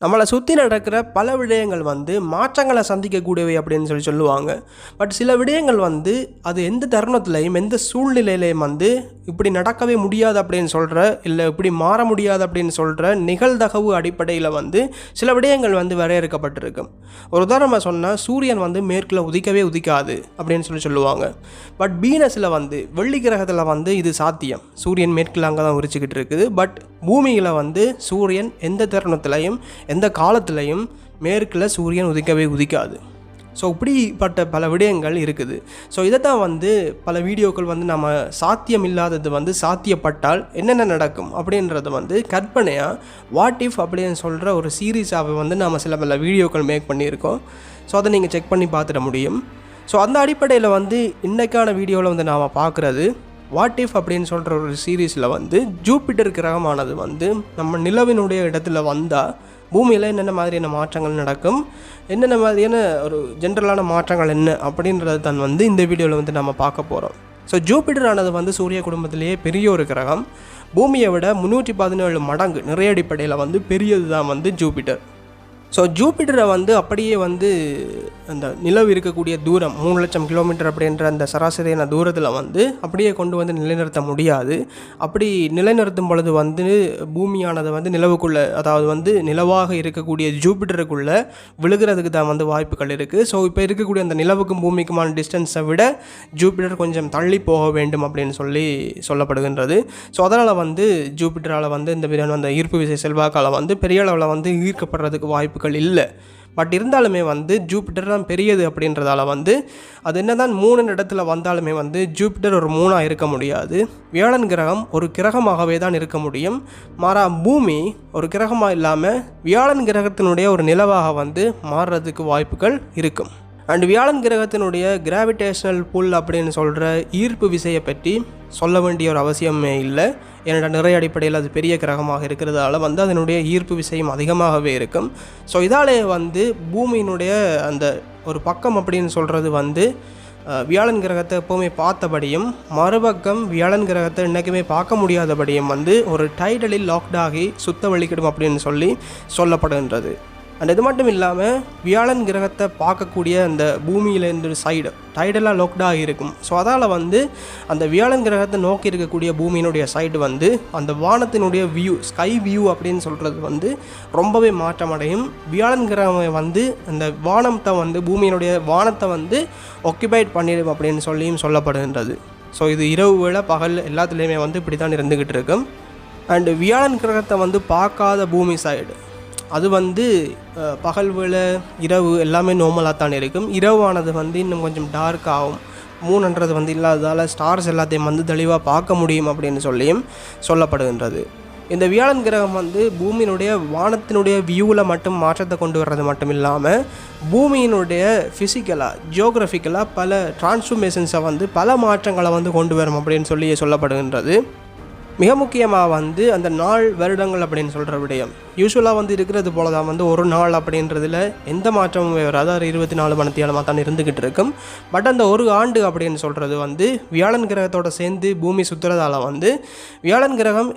நம்மளை சுற்றி நடக்கிற பல விடயங்கள் வந்து மாற்றங்களை சந்திக்கக்கூடியவை அப்படின்னு சொல்லுவாங்க. பட் சில விடயங்கள் வந்து அது எந்த தருணத்துலையும் எந்த சூழ்நிலையிலையும் வந்து இப்படி நடக்கவே முடியாது அப்படின்னு சொல்கிற, இல்லை இப்படி மாற முடியாது அப்படின்னு சொல்கிற நிகழ்தகவு அடிப்படையில் வந்து சில விடயங்கள் வந்து வரையறுக்கப்பட்டிருக்கு. ஒரு உதாரணமாக சொன்னால், சூரியன் வந்து மேற்கில் உதிக்கவே உதிக்காது அப்படின்னு சொல்லுவாங்க. பட் வீனஸில் வந்து வெள்ளி கிரகத்தில் வந்து இது சாத்தியம். சூரியன் மேற்கில் அங்கே தான் உரிச்சிக்கிட்டு இருக்குது. பட் பூமியில் வந்து சூரியன் எந்த தருணத்துலையும் எந்த காலத்துலையும் மேற்கில் சூரியன் உதிக்கவே உதிக்காது. ஸோ இப்படிப்பட்ட பல விடயங்கள் இருக்குது. ஸோ இதை தான் வந்து பல வீடியோக்கள் வந்து நம்ம சாத்தியம் இல்லாதது வந்து சாத்தியப்பட்டால் என்னென்ன நடக்கும் அப்படின்றத வந்து கற்பனையாக வாட் இஃப் அப்படின்னு சொல்கிற ஒரு சீரீஸாக வந்து நம்ம சில பல வீடியோக்கள் மேக் பண்ணியிருக்கோம். ஸோ அதை நீங்கள் செக் பண்ணி பார்த்துட முடியும். ஸோ அந்த அடிப்படையில் வந்து இன்றைக்கான வீடியோவில் வந்து நாம் பார்க்குறது வாட் இஃப் அப்படின்னு சொல்கிற ஒரு சீரீஸில் வந்து ஜூபிட்டர் கிரகமானது வந்து நம்ம நிலவினுடைய இடத்துல வந்தால் பூமியில் என்னென்ன மாதிரியான மாற்றங்கள் நடக்கும், என்னென்ன மாதிரியான ஒரு ஜென்ரலான மாற்றங்கள் என்ன அப்படின்றது தான் வந்து இந்த வீடியோவில் வந்து நம்ம பார்க்க போகிறோம். ஸோ ஜூபிட்டர் ஆனது வந்து சூரிய குடும்பத்திலேயே பெரிய ஒரு கிரகம். பூமியை விட 317 மடங்கு நிறைய அடிப்படையில் வந்து பெரியது தான் வந்து ஜூபிட்டர். ஸோ ஜூபிட்டரை வந்து அப்படியே வந்து அந்த நிலவு இருக்கக்கூடிய தூரம் 3 லட்சம் கிலோமீட்டர் அப்படின்ற அந்த சராசரியான தூரத்தில் வந்து அப்படியே கொண்டு வந்து நிலைநிறுத்த முடியாது. அப்படி நிலைநிறுத்தும் பொழுது வந்து பூமியானது வந்து நிலவுக்குள்ளே, அதாவது வந்து நிலவாக இருக்கக்கூடிய ஜூபிட்டருக்குள்ளே விழுகிறதுக்கு தான் வந்து வாய்ப்புகள் இருக்குது. ஸோ இப்போ இருக்கக்கூடிய அந்த நிலவுக்கும் பூமிக்குமான டிஸ்டன்ஸை விட ஜூபிட்டர் கொஞ்சம் தள்ளி போக வேண்டும் அப்படின்னு சொல்லப்படுகின்றது. ஸோ அதனால் வந்து ஜூபிட்டரால் வந்து இந்த மாதிரியான அந்த ஈர்ப்பு விசை செல்வாக்கால் வந்து பெரிய அளவில் வந்து ஈர்க்கப்படுறதுக்கு வாய்ப்புகள் இல்லை. பட் இருந்தாலுமே வந்து ஜூபிட்டர் தான் பெரியது அப்படின்றதால வந்து அது என்ன தான் 3 இடத்துல வந்தாலுமே வந்து ஜூபிட்டர் ஒரு 3ஆக இருக்க முடியாது. வியாழன் கிரகம் ஒரு கிரகமாகவே தான் இருக்க முடியும். மாறா பூமி ஒரு கிரகமாக இல்லாமல் வியாழன் கிரகத்தினுடைய ஒரு நிலவாக வந்து மாறுறதுக்கு வாய்ப்புகள் இருக்கும். அண்ட் வியாழன் கிரகத்தினுடைய கிராவிடேஷனல் புல் அப்படின்னு சொல்கிற ஈர்ப்பு விசையை பற்றி சொல்ல வேண்டிய ஒரு அவசியமே இல்லை. ஏன்னா நிறைய அடிப்படையில் அது பெரிய கிரகமாக இருக்கிறதால வந்து அதனுடைய ஈர்ப்பு விசையும் அதிகமாகவே இருக்கும். ஸோ இதாலே வந்து பூமியினுடைய அந்த ஒரு பக்கம் அப்படின்னு சொல்கிறது வந்து வியாழன் கிரகத்தை எப்போவுமே பார்த்தபடியும், மறுபக்கம் வியாழன் கிரகத்தை இன்றைக்குமே பார்க்க முடியாதபடியும் வந்து ஒரு டைடலில் லாக்டாகி சுத்த வழிக்கிடும் அப்படின்னு சொல்லப்படுகின்றது. அண்ட் இது மட்டும் இல்லாமல் வியாழன் கிரகத்தை பார்க்கக்கூடிய அந்த பூமியிலேருந்து சைடு டைடலாக லோக்டாக இருக்கும். ஸோ அதால் வந்து அந்த வியாழன் கிரகத்தை நோக்கி இருக்கக்கூடிய பூமியினுடைய சைடு வந்து அந்த வானத்தினுடைய வியூ, ஸ்கை வியூ அப்படின்னு சொல்கிறது வந்து ரொம்பவே மாற்றமடையும். வியாழன் கிரகம் வந்து அந்த வானத்தை வந்து பூமியினுடைய வானத்தை வந்து ஆக்கிபைட் பண்ணிடும் அப்படின்னு சொல்லியும் சொல்லப்படுகின்றது. ஸோ இது இரவு வேளை பகல் எல்லாத்துலேயுமே வந்து இப்படி தான் இருந்துக்கிட்டு இருக்கும். அண்டு வியாழன் கிரகத்தை வந்து பார்க்காத பூமி சைடு அது வந்து பகல் வேளை இரவு எல்லாமே நார்மலாக தான் இருக்கும். இரவானது வந்து இன்னும் கொஞ்சம் டார்க் ஆகும். மூணுன்றது வந்து இல்லாததால் ஸ்டார்ஸ் எல்லாத்தையும் வந்து தெளிவாக பார்க்க முடியும் அப்படின்னு சொல்லியும் சொல்லப்படுகின்றது. இந்த வியாழன் கிரகம் வந்து பூமியினுடைய வானத்தினுடைய வியூவில் மட்டும் மாற்றத்தை கொண்டு வர்றது மட்டும் இல்லாமல் பூமியினுடைய ஃபிசிக்கலாக ஜியோகிராஃபிக்கலாக பல டிரான்ஸ்ஃபர்மேஷன்ஸை வந்து பல மாற்றங்களை வந்து கொண்டு வரும் அப்படின்னு சொல்லப்படுகின்றது. மிக முக்கியமாக வந்து அந்த நாள் வருடங்கள் அப்படின்னு சொல்கிற விடயம் யூஸ்வலாக வந்து இருக்கிறது போல தான் வந்து ஒரு நாள் அப்படின்றதில் எந்த மாற்றமும் வராது. அது 24 மணித்தியாலமாக தான் இருந்துக்கிட்டு இருக்கும். பட் அந்த ஒரு ஆண்டு அப்படின்னு சொல்கிறது வந்து வியாழன் கிரகத்தோடு சேர்ந்து பூமி சுற்றுறதால வந்து வியாழன் கிரகம்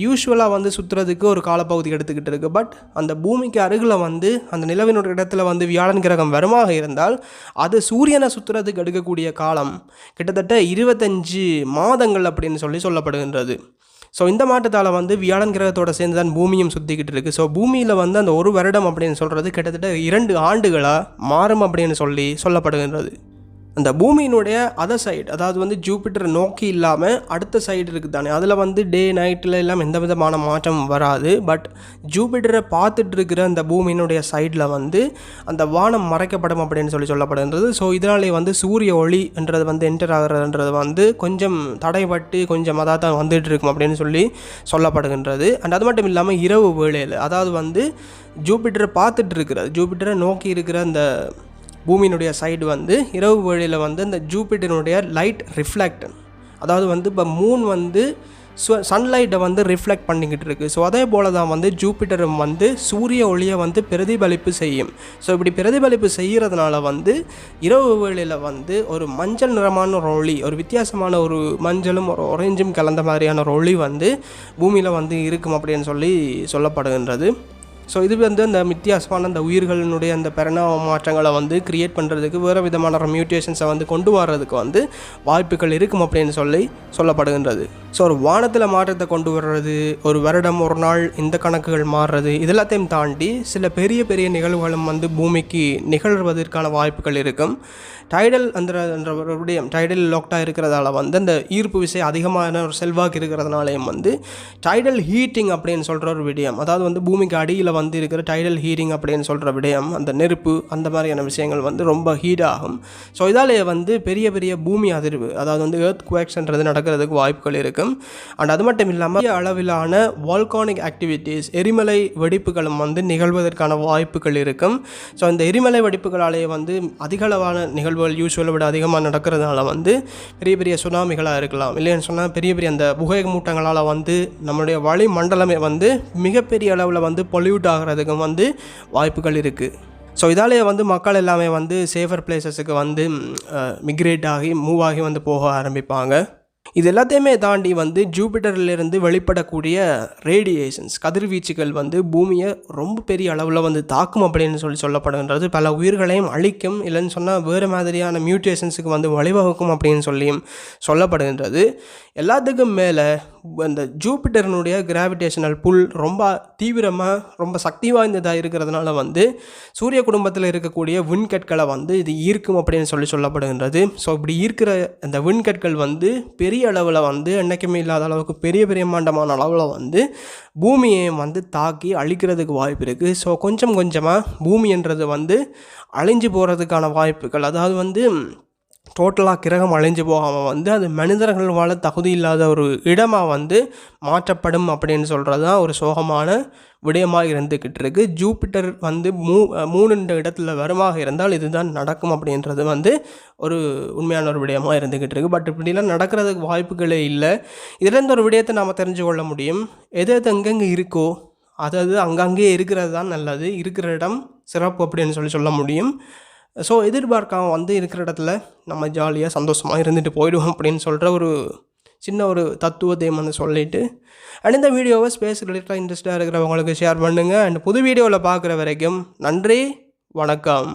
யூஸ்வலாக வந்து சுற்றுறதுக்கு ஒரு காலப்பகுதி எடுத்துக்கிட்டு இருக்குது. பட் அந்த பூமிக்கு அருகில் வந்து அந்த நிலவினுடைய இடத்துல வந்து வியாழன் கிரகம் வருமாக இருந்தால் அது சூரியனை சுற்றுறதுக்கு எடுக்கக்கூடிய காலம் கிட்டத்தட்ட 25 மாதங்கள் அப்படின்னு சொல்லப்படுகின்றது. ஸோ இந்த மாற்றத்தால் வந்து வியாழன் கிரகத்தோடு சேர்ந்து தான் பூமியும் சுற்றிக்கிட்டு இருக்குது. ஸோ பூமியில் வந்து அந்த ஒரு வருடம் அப்படின்னு சொல்கிறது கிட்டத்தட்ட 2 ஆண்டுகளாக மாறும் அப்படின்னு சொல்லப்படுகின்றது. அந்த பூமியினுடைய அதர் சைடு, அதாவது வந்து ஜூபிட்டர் நோக்கி இல்லாமல் அடுத்த சைடு இருக்குது தானே, அதில் வந்து டே நைட்டில் எல்லாம் எந்த விதமான மாற்றம் வராது. பட் ஜூபிட்டரை பார்த்துட்டு இருக்கிற அந்த பூமியினுடைய சைடில் வந்து அந்த வானம் மறைக்கப்படும் அப்படின்னு சொல்லப்படுகின்றது. ஸோ இதனாலே வந்து சூரிய ஒளின்றது வந்து என்டர் ஆகிறதுன்றது வந்து கொஞ்சம் தடைப்பட்டு கொஞ்சம் அதாக தான் வந்துட்டு இருக்கும் அப்படின்னு சொல்லப்படுகின்றது. அண்ட் அது மட்டும் இல்லாமல் இரவு வேளையில், அதாவது வந்து ஜூபிட்டரை நோக்கி இருக்கிற அந்த பூமியினுடைய சைடு வந்து இரவு வேளையில் வந்து அந்த ஜூபிட்டருடைய லைட் ரிஃப்ளெக்ட், அதாவது வந்து இப்போ மூன் வந்து சன்லைட்டை வந்து ரிஃப்ளெக்ட் பண்ணிக்கிட்டு இருக்குது. ஸோ அதே போல் தான் வந்து ஜூபிட்டரும் வந்து சூரிய ஒளியை வந்து பிரதிபலிப்பு செய்யும். ஸோ இப்படி பிரதிபலிப்பு செய்கிறதுனால வந்து இரவு வேளையில் வந்து ஒரு மஞ்சள் நிறமான ஒரு ஒளி, ஒரு வித்தியாசமான ஒரு மஞ்சளும் ஒரு ஆரஞ்சும் கலந்த மாதிரியான ஒரு ஒளி வந்து பூமியில் வந்து இருக்கும் அப்படின்னு சொல்லப்படுகின்றது. ஸோ இது வந்து அந்த வித்தியாசமான அந்த உயிர்களினுடைய அந்த பரிணாம மாற்றங்களை வந்து கிரியேட் பண்ணுறதுக்கு வேறு விதமான மியூட்டேஷன்ஸை வந்து கொண்டு வர்றதுக்கு வந்து வாய்ப்புகள் இருக்கும் அப்படின்னு சொல்லப்படுகின்றது. ஸோ ஒரு வானத்தில் மாற்றத்தை கொண்டு வர்றது, ஒரு வருடம் ஒரு நாள் இந்த கணக்குகள் மாறுறது, இதெல்லாத்தையும் தாண்டி சில பெரிய பெரிய நிகழ்வுகளும் வந்து பூமிக்கு நிகழ்வதற்கான வாய்ப்புகள் இருக்கும். டைடல் அந்த ஒரு விடயம் டைடல் லாக்டாக இருக்கிறதால வந்து அந்த ஈர்ப்பு விசை அதிகமான ஒரு செல்வாக்கு இருக்கிறதுனாலையும் வந்து டைடல் ஹீட்டிங் அப்படின்னு சொல்கிற ஒரு விடயம், அதாவது வந்து பூமிக்கு அடியில் வந்து இருக்கிற டைடல் ஹீட்டிங் அப்படின்னு சொல்கிற விடயம், அந்த நெருப்பு அந்த மாதிரியான விஷயங்கள் வந்து ரொம்ப ஹீட் ஆகும். ஸோ இதாலேயே வந்து பெரிய பெரிய பூமி அதிர்வு, அதாவது வந்து எர்த் குவேக்ஸ்ன்றது நடக்கிறதுக்கு வாய்ப்புகள் இருக்கும். அண்ட் அது மட்டும் இல்லாமல் அளவிலான வால்கானிக் ஆக்டிவிட்டீஸ், எரிமலை வெடிப்புகளும் வந்து நிகழ்வதற்கான வாய்ப்புகள் இருக்கும். ஸோ இந்த எரிமலை வெடிப்புகளாலேயே வந்து அதிகளவான நிகழ்வுகள் யூஸ்வலை விட அதிகமாக நடக்கிறதுனால வந்து பெரிய பெரிய சுனாமிகளாக இருக்கலாம். இல்லைன்னு சொன்னால் பெரிய பெரிய அந்த புகை மூட்டங்களால் வந்து நம்மளுடைய வளிமண்டலமே வந்து மிகப்பெரிய அளவில் வந்து பொல்யூட் ஆகிறதுக்கும் வந்து வாய்ப்புகள் இருக்குது. ஸோ இதாலேயே வந்து மக்கள் எல்லாமே வந்து சேஃபர் பிளேசஸுக்கு வந்து மிக்ரேட் ஆகி மூவ் ஆகி வந்து போக ஆரம்பிப்பாங்க. இது எல்லாத்தையுமே தாண்டி வந்து ஜூபிட்டர்லேருந்து வெளிப்படக்கூடிய ரேடியேஷன்ஸ், கதிர்வீச்சுகள் வந்து பூமியை ரொம்ப பெரிய அளவில் வந்து தாக்கும் அப்படின்னு சொல்லப்படுகின்றது. பல உயிர்களையும் அழிக்கும், இல்லைன்னு சொன்னால் வேறு மாதிரியான மியூட்டேஷன்ஸுக்கு வந்து வழிவகுக்கும் அப்படின்னு சொல்லப்படுகின்றது. எல்லாத்துக்கும் மேலே அந்த ஜூபிட்டர்னுடைய கிராவிடேஷனல் புல் ரொம்ப தீவிரமாக ரொம்ப சக்தி வாய்ந்ததாக இருக்கிறதுனால வந்து சூரிய குடும்பத்தில் இருக்கக்கூடிய விண்கற்களை வந்து இது ஈர்க்கும் அப்படின்னு சொல்லப்படுகின்றது. ஸோ இப்படி ஈர்க்கிற அந்த விண்கற்கள் வந்து பெரிய அளவில் வந்து என்றைக்குமே இல்லாத அளவுக்கு பெரிய பெரிய மாண்டமான அளவில் வந்து பூமியை வந்து தாக்கி அழிக்கிறதுக்கு வாய்ப்பு இருக்குது. ஸோ கொஞ்சம் கொஞ்சமாக பூமின்றது வந்து அழிஞ்சு போகிறதுக்கான வாய்ப்புகள், அதாவது வந்து டோட்டலாக கிரகம் அழிஞ்சு போகாமல் வந்து அது மனிதர்கள் வாழ தகுதி இல்லாத ஒரு இடமாக வந்து மாற்றப்படும் அப்படின்னு சொல்கிறது தான் ஒரு சோகமான விடயமாக இருந்துக்கிட்டு இருக்குது. ஜூபிட்டர் வந்து மூணுன்ற இடத்துல வருமாக இருந்தால் இதுதான் நடக்கும் அப்படின்றது வந்து ஒரு உண்மையான ஒரு விடயமாக இருந்துக்கிட்டு இருக்குது. பட் இப்படிலாம் நடக்கிறதுக்கு வாய்ப்புகளே இல்லை. இதுலேருந்து ஒரு விடயத்தை நாம் தெரிஞ்சு கொள்ள முடியும், எது எங்கெங்கே இருக்கோ அதாவது அங்கங்கே இருக்கிறது தான் நல்லது, இருக்கிற இடம் சிறப்பு அப்படின்னு சொல்ல முடியும். ஸோ எதிர்பார்க்காம வந்து இருக்கிற இடத்துல நம்ம ஜாலியாக சந்தோஷமாக இருந்துட்டு போயிடுவோம் அப்படின்னு சொல்கிற ஒரு சின்ன ஒரு தத்துவத்தையும் வந்து சொல்லிவிட்டு, அண்ட் இந்த வீடியோவை ஸ்பேஸ் ரிலேட்டடாக இன்ட்ரெஸ்ட்டாக இருக்கிறவங்களுக்கு ஷேர் பண்ணுங்கள். அண்ட் புது வீடியோவில் பார்க்குற வரைக்கும் நன்றி, வணக்கம்.